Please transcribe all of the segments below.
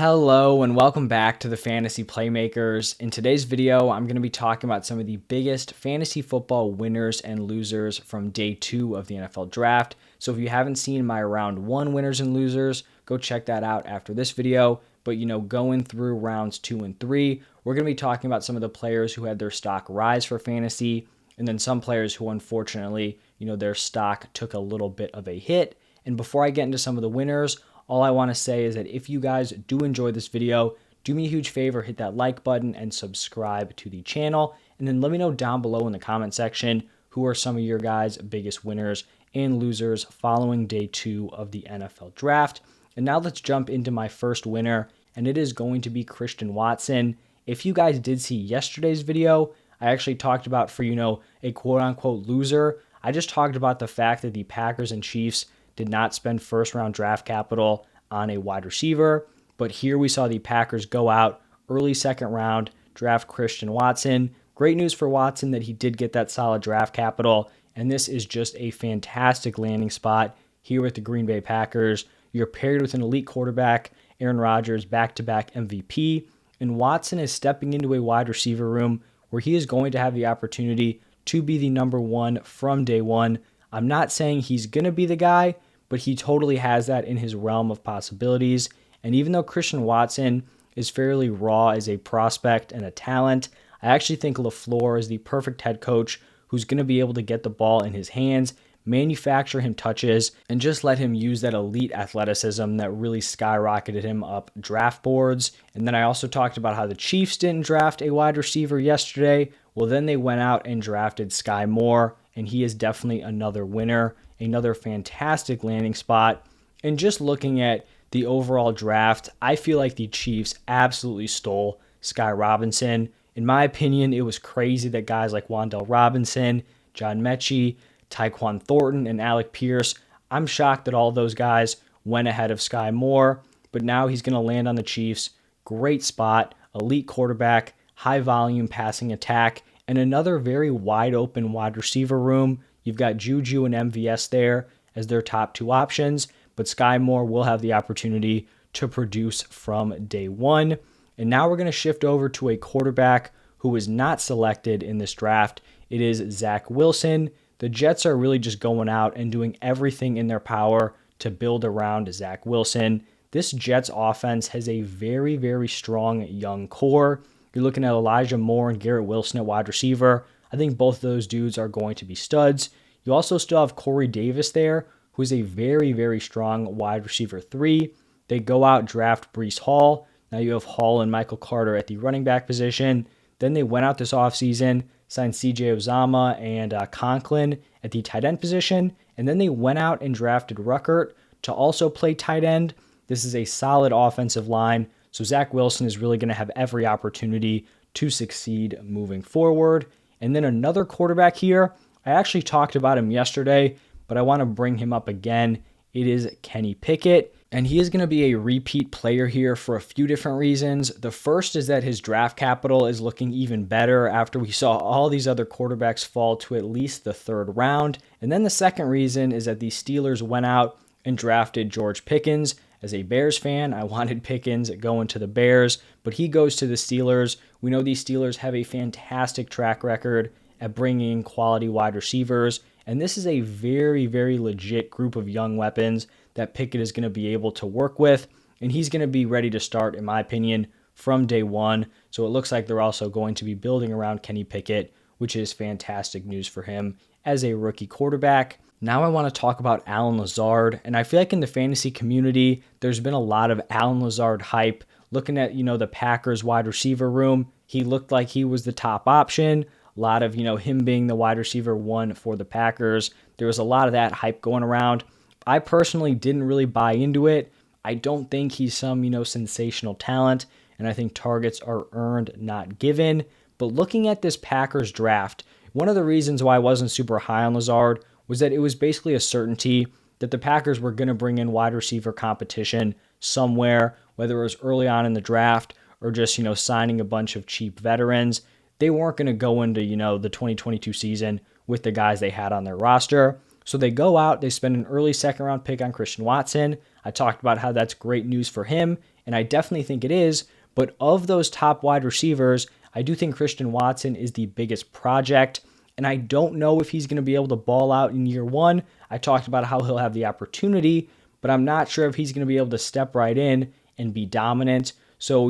Hello and welcome back to the Fantasy Playmakers. In today's video, I'm going to be talking about some of the biggest fantasy football winners and losers from day 2 of the NFL draft. So if you haven't seen my round 1 winners and losers, go check that out after this video. But going through rounds 2 and 3, we're going to be talking about some of the players who had their stock rise for fantasy, and then some players who unfortunately, their stock took a little bit of a hit. And before I get into some of the winners, all I want to say is that if you guys do enjoy this video, do me a huge favor, hit that like button and subscribe to the channel. And then let me know down below in the comment section who are some of your guys' biggest winners and losers following day 2 of the NFL draft. And now let's jump into my first winner, and it is going to be Christian Watson. If you guys did see yesterday's video, I actually talked about for, a quote-unquote loser. I just talked about the fact that the Packers and Chiefs did not spend first-round draft capital on a wide receiver. But here we saw the Packers go out early second round, draft Christian Watson. Great news for Watson that he did get that solid draft capital, and this is just a fantastic landing spot here with the Green Bay Packers. You're paired with an elite quarterback, Aaron Rodgers, back-to-back MVP, and Watson is stepping into a wide receiver room where he is going to have the opportunity to be the number one from day one. I'm not saying he's going to be the guy, but he totally has that in his realm of possibilities. And even though Christian Watson is fairly raw as a prospect and a talent, I actually think LaFleur is the perfect head coach who's going to be able to get the ball in his hands, manufacture him touches, and just let him use that elite athleticism that really skyrocketed him up draft boards. And then I also talked about how the Chiefs didn't draft a wide receiver yesterday. Well, then they went out and drafted Skyy Moore, and he is definitely another winner, another fantastic landing spot. And just looking at the overall draft, I feel like the Chiefs absolutely stole Skyy Robinson. In my opinion, it was crazy that guys like Wan'Dale Robinson, John Mechie, Tyquan Thornton, and Alec Pierce, I'm shocked that all those guys went ahead of Skyy Moore, but now he's going to land on the Chiefs. Great spot, elite quarterback, high volume passing attack, and another very wide open wide receiver room. You've got Juju and MVS there as their top two options, but Skyy Moore will have the opportunity to produce from day one. And now we're going to shift over to a quarterback who was not selected in this draft. It is Zach Wilson. The Jets are really just going out and doing everything in their power to build around Zach Wilson. This Jets offense has a very, very strong young core. You're looking at Elijah Moore and Garrett Wilson at wide receiver. I think both of those dudes are going to be studs. You also still have Corey Davis there, who is a very, very strong wide receiver 3. They go out, draft Breece Hall. Now you have Hall and Michael Carter at the running back position. Then they went out this offseason, signed CJ Uzomah and Conklin at the tight end position. And then they went out and drafted Ruckert to also play tight end. This is a solid offensive line. So Zach Wilson is really going to have every opportunity to succeed moving forward. And then another quarterback here, I actually talked about him yesterday, but I want to bring him up again. It is Kenny Pickett, and he is going to be a repeat player here for a few different reasons. The first is that his draft capital is looking even better after we saw all these other quarterbacks fall to at least the third round. And then the second reason is that the Steelers went out and drafted George Pickens. As a Bears fan, I wanted Pickens going to the Bears, but he goes to the Steelers. We know these Steelers have a fantastic track record at bringing quality wide receivers, and this is a very, very legit group of young weapons that Pickett is going to be able to work with, and he's going to be ready to start, in my opinion, from day one. So it looks like they're also going to be building around Kenny Pickett, which is fantastic news for him as a rookie quarterback. Now I want to talk about Allen Lazard, and I feel like in the fantasy community, there's been a lot of Allen Lazard hype. Looking at, the Packers wide receiver room, he looked like he was the top option. A lot of, him being the wide receiver 1 for the Packers. There was a lot of that hype going around. I personally didn't really buy into it. I don't think he's some, sensational talent, and I think targets are earned, not given. But looking at this Packers draft, one of the reasons why I wasn't super high on Lazard was that it was basically a certainty that the Packers were going to bring in wide receiver competition somewhere, whether it was early on in the draft or just, signing a bunch of cheap veterans. They weren't going to go into, the 2022 season with the guys they had on their roster. So they go out, they spend an early second round pick on Christian Watson. I talked about how that's great news for him and I definitely think it is. But of those top wide receivers, I do think Christian Watson is the biggest project, and I don't know if he's going to be able to ball out in year one. I talked about how he'll have the opportunity, but I'm not sure if he's going to be able to step right in and be dominant. So,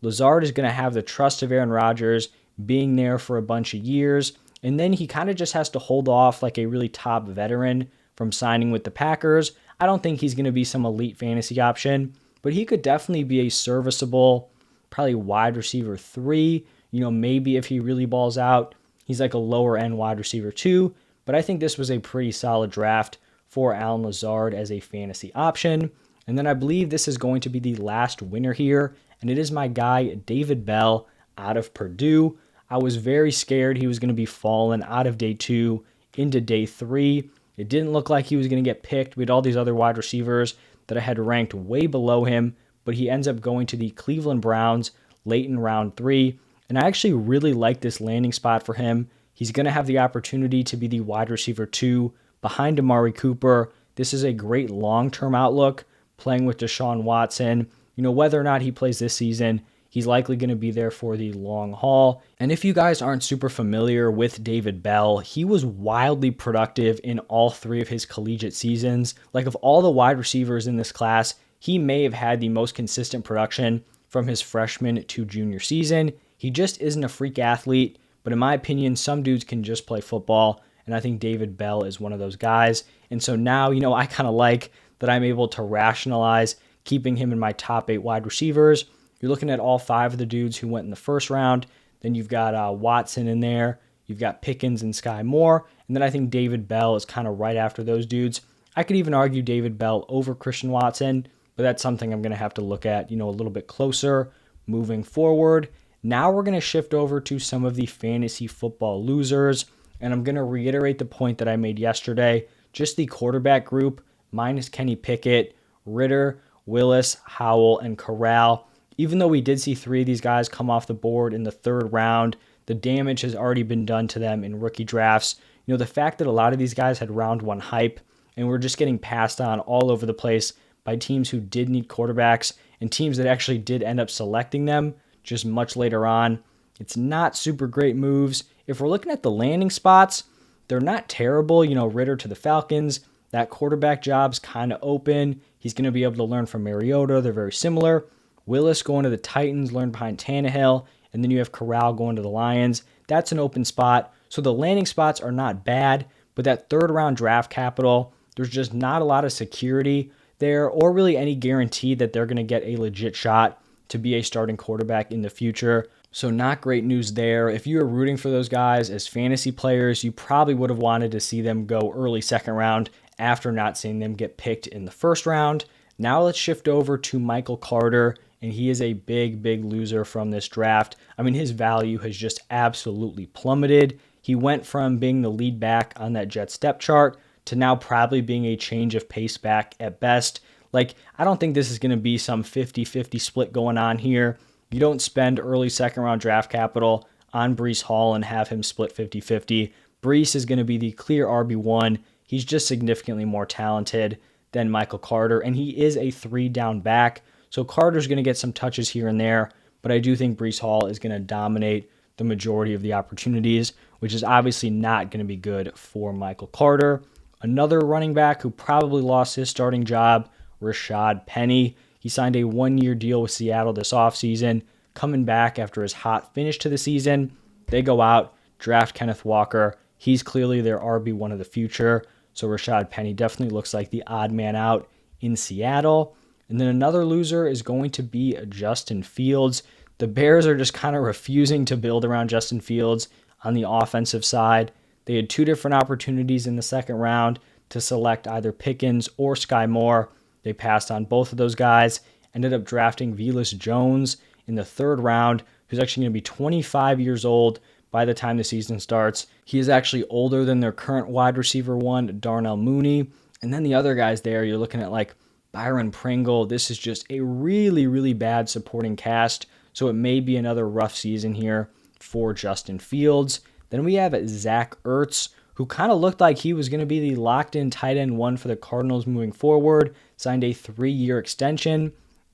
Lazard is going to have the trust of Aaron Rodgers being there for a bunch of years, and then he kind of just has to hold off like a really top veteran from signing with the Packers. I don't think he's going to be some elite fantasy option, but he could definitely be a serviceable, probably wide receiver 3. Maybe if he really balls out, he's like a lower end wide receiver 2. But I think this was a pretty solid draft for Allen Lazard as a fantasy option. And then I believe this is going to be the last winner here, and it is my guy, David Bell, out of Purdue. I was very scared he was going to be falling out of day 2 into day 3. It didn't look like he was going to get picked. We had all these other wide receivers that I had ranked way below him, but he ends up going to the Cleveland Browns late in round 3. And I actually really like this landing spot for him. He's going to have the opportunity to be the wide receiver 2 behind Amari Cooper. This is a great long-term outlook, playing with Deshaun Watson. Whether or not he plays this season, he's likely going to be there for the long haul. And if you guys aren't super familiar with David Bell, he was wildly productive in all 3 of his collegiate seasons. Like, of all the wide receivers in this class, he may have had the most consistent production from his freshman to junior season. He just isn't a freak athlete, but in my opinion, some dudes can just play football, and I think David Bell is one of those guys. And so now, I kind of like that I'm able to rationalize keeping him in my top 8 wide receivers. You're looking at all 5 of the dudes who went in the first round. Then you've got Watson in there. You've got Pickens and Skyy Moore. And then I think David Bell is kind of right after those dudes. I could even argue David Bell over Christian Watson, but that's something I'm going to have to look at, a little bit closer moving forward. Now we're going to shift over to some of the fantasy football losers, and I'm going to reiterate the point that I made yesterday. Just the quarterback group, minus Kenny Pickett, Ritter, Willis, Howell, and Corral. Even though we did see 3 of these guys come off the board in the 3rd round, the damage has already been done to them in rookie drafts. The fact that a lot of these guys had round 1 hype and were just getting passed on all over the place by teams who did need quarterbacks and teams that actually did end up selecting them just much later on. It's not super great moves. If we're looking at the landing spots, they're not terrible. Ritter to the Falcons, that quarterback job's kind of open. He's going to be able to learn from Mariota. They're very similar. Willis going to the Titans, learn behind Tannehill, and then you have Corral going to the Lions. That's an open spot. So the landing spots are not bad, but that 3rd round draft capital, there's just not a lot of security there or really any guarantee that they're going to get a legit shot to be a starting quarterback in the future. So not great news there. If you were rooting for those guys as fantasy players, you probably would have wanted to see them go early 2nd round after not seeing them get picked in the 1st round. Now let's shift over to Michael Carter, and he is a big loser from this draft. I mean, his value has just absolutely plummeted. He went from being the lead back on that Jets depth chart to now probably being a change of pace back at best. Like, I don't think this is going to be some 50-50 split going on here. You don't spend early 2nd round draft capital on Breece Hall and have him split 50-50. Breece is going to be the clear RB1. He's just significantly more talented than Michael Carter, and he is a 3-down back. So Carter's going to get some touches here and there, but I do think Breece Hall is going to dominate the majority of the opportunities, which is obviously not going to be good for Michael Carter. Another running back who probably lost his starting job, Rashaad Penny. He signed a 1-year deal with Seattle this offseason, coming back after his hot finish to the season. They go out, draft Kenneth Walker. He's clearly their RB1 of the future, so Rashaad Penny definitely looks like the odd man out in Seattle. And then another loser is going to be Justin Fields. The Bears are just kind of refusing to build around Justin Fields on the offensive side. They had 2 different opportunities in the 2nd round to select either Pickens or Skyy Moore. They passed on both of those guys, ended up drafting Velus Jones in the 3rd round, who's actually going to be 25 years old by the time the season starts. He is actually older than their current wide receiver 1, Darnell Mooney. And then the other guys there, you're looking at like Byron Pringle. This is just a really bad supporting cast, so it may be another rough season here for Justin Fields. Then we have Zach Ertz, who kind of looked like he was going to be the locked-in tight end 1 for the Cardinals moving forward, signed a 3-year extension.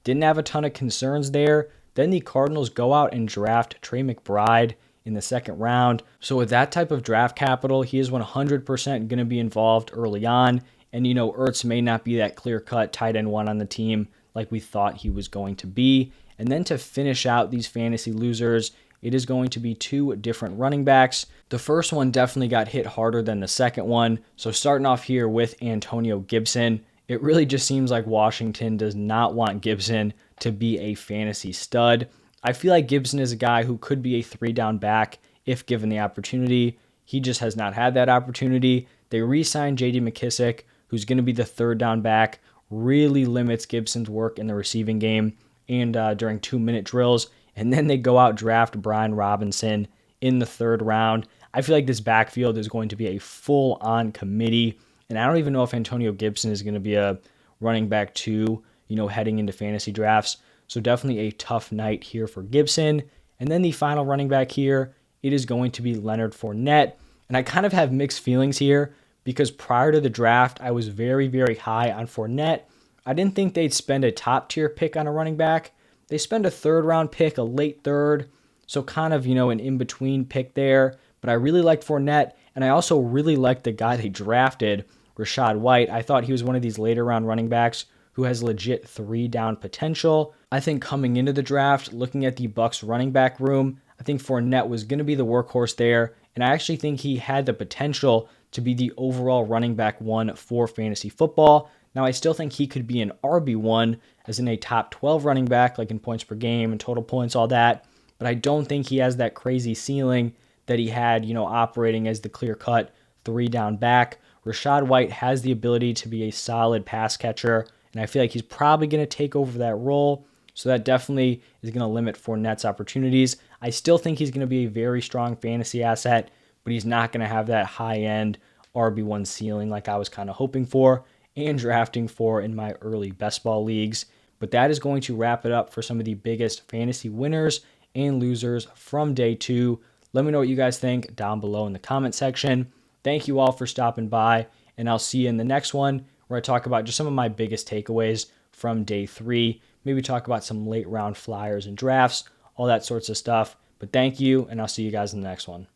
Didn't have a ton of concerns there. Then the Cardinals go out and draft Trey McBride in the second round. So with that type of draft capital, he is 100% going to be involved early on. And, Ertz may not be that clear-cut tight end one on the team like we thought he was going to be. And then to finish out these fantasy losers, it is going to be two different running backs. The first one definitely got hit harder than the second one. So starting off here with Antonio Gibson, it really just seems like Washington does not want Gibson to be a fantasy stud. I feel like Gibson is a guy who could be a 3-down back if given the opportunity. He just has not had that opportunity. They re-signed J.D. McKissic, who's going to be the 3rd-down back, really limits Gibson's work in the receiving game and during 2-minute drills. And then they go out draft Brian Robinson in the 3rd round. I feel like this backfield is going to be a full-on committee. And I don't even know if Antonio Gibson is going to be a running back 2, heading into fantasy drafts. So definitely a tough night here for Gibson. And then the final running back here, it is going to be Leonard Fournette. And I kind of have mixed feelings here because prior to the draft, I was very, very high on Fournette. I didn't think they'd spend a top-tier pick on a running back. They spend a 3rd-round pick, a late 3rd, so kind of, an in-between pick there. But I really liked Fournette, and I also really liked the guy they drafted, Rashaad White. I thought he was one of these later-round running backs who has legit 3-down potential. I think coming into the draft, looking at the Bucs running back room, I think Fournette was going to be the workhorse there, and I actually think he had the potential to be the overall running back 1 for fantasy football. Now, I still think he could be an RB1, as in a top 12 running back, like in points per game and total points, all that, but I don't think he has that crazy ceiling that he had, operating as the clear-cut 3-down back. Rashaad White has the ability to be a solid pass catcher, and I feel like he's probably going to take over that role. So that definitely is going to limit Fournette's opportunities. I still think he's going to be a very strong fantasy asset, but he's not going to have that high-end RB1 ceiling like I was kind of hoping for and drafting for in my early best ball leagues. But that is going to wrap it up for some of the biggest fantasy winners and losers from day 2. Let me know what you guys think down below in the comment section. Thank you all for stopping by, and I'll see you in the next one where I talk about just some of my biggest takeaways from day 3. Maybe talk about some late round flyers and drafts, all that sorts of stuff. But thank you, and I'll see you guys in the next one.